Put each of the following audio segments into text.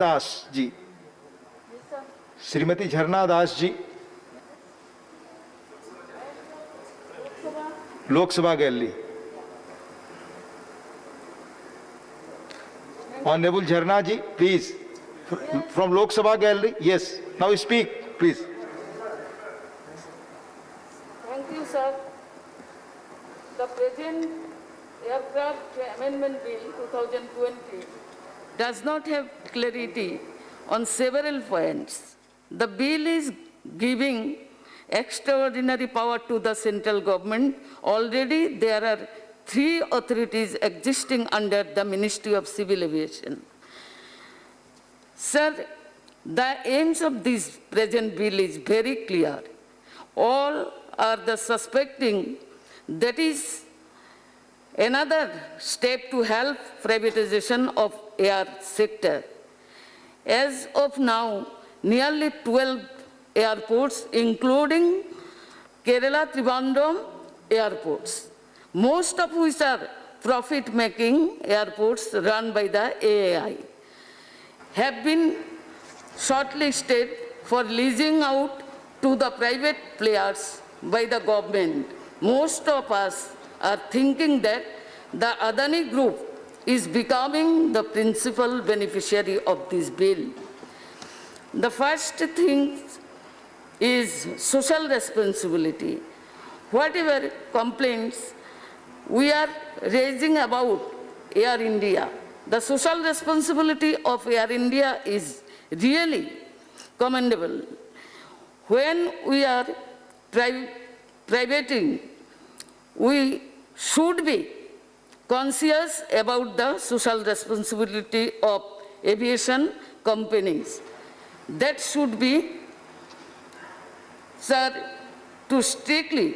Das ji, Shrimati Jharna Das ji, Lok Sabha gallery. Honourable Jharna ji, please, from Lok Sabha gallery. Yes, now speak please. Thank you, sir. The present Aircraft Amendment Bill 2020 does not have clarity on several points. The bill is giving extraordinary power to the central government. Already there are 3 authorities existing under the Ministry of Civil Aviation. Sir, the aims of this present bill is very clear. All are the suspecting that is another step to help privatization of air sector. As of now, nearly 12 airports, including Kerala Trivandrum airports, most of which are profit-making airports run by the AAI, have been shortlisted for leasing out to the private players by the government. Most of us are thinking that the Adani Group is becoming the principal beneficiary of this bill. The first thing is social responsibility. Whatever complaints we are raising about Air India, the social responsibility of Air India is really commendable. When we are privating, we should be conscious about the social responsibility of aviation companies. That should be, sir, to strictly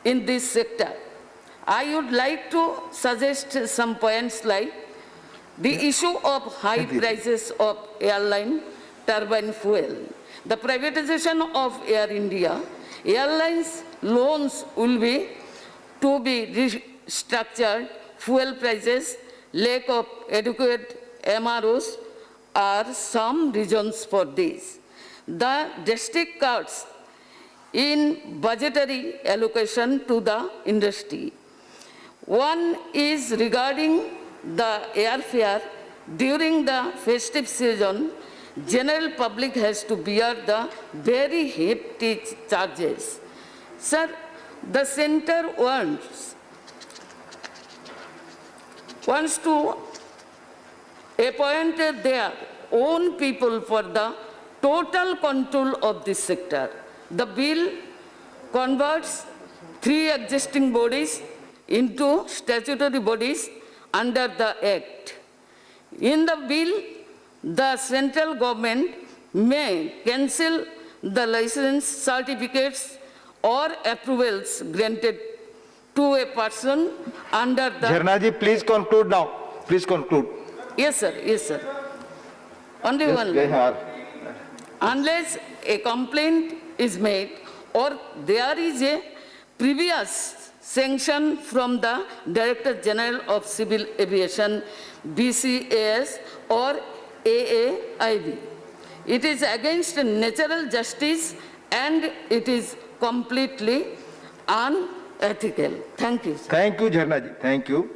in this sector. I would like to suggest some points like the issue of high prices of airline turbine fuel. The privatization of Air India, airlines loans will be to be restructured. Fuel prices, lack of adequate MROs are some reasons for this. The drastic cuts in budgetary allocation to the industry. One is regarding the airfare. During the festive season, general public has to bear the very hefty charges. Sir, the center wants to appoint their own people for the total control of this sector. The bill converts 3 existing bodies into statutory bodies under the Act. In the bill, the central government may cancel the license certificates or approvals granted to a person under the... Jharna ji, please conclude now. Please conclude. Yes, sir. Yes, sir. Only one line. Unless a complaint is made or there is a previous sanction from the Director General of Civil Aviation, BCAS or AAIB. It is against natural justice and it is completely unethical. Thank you, sir. Thank you, Jharna ji. Thank you.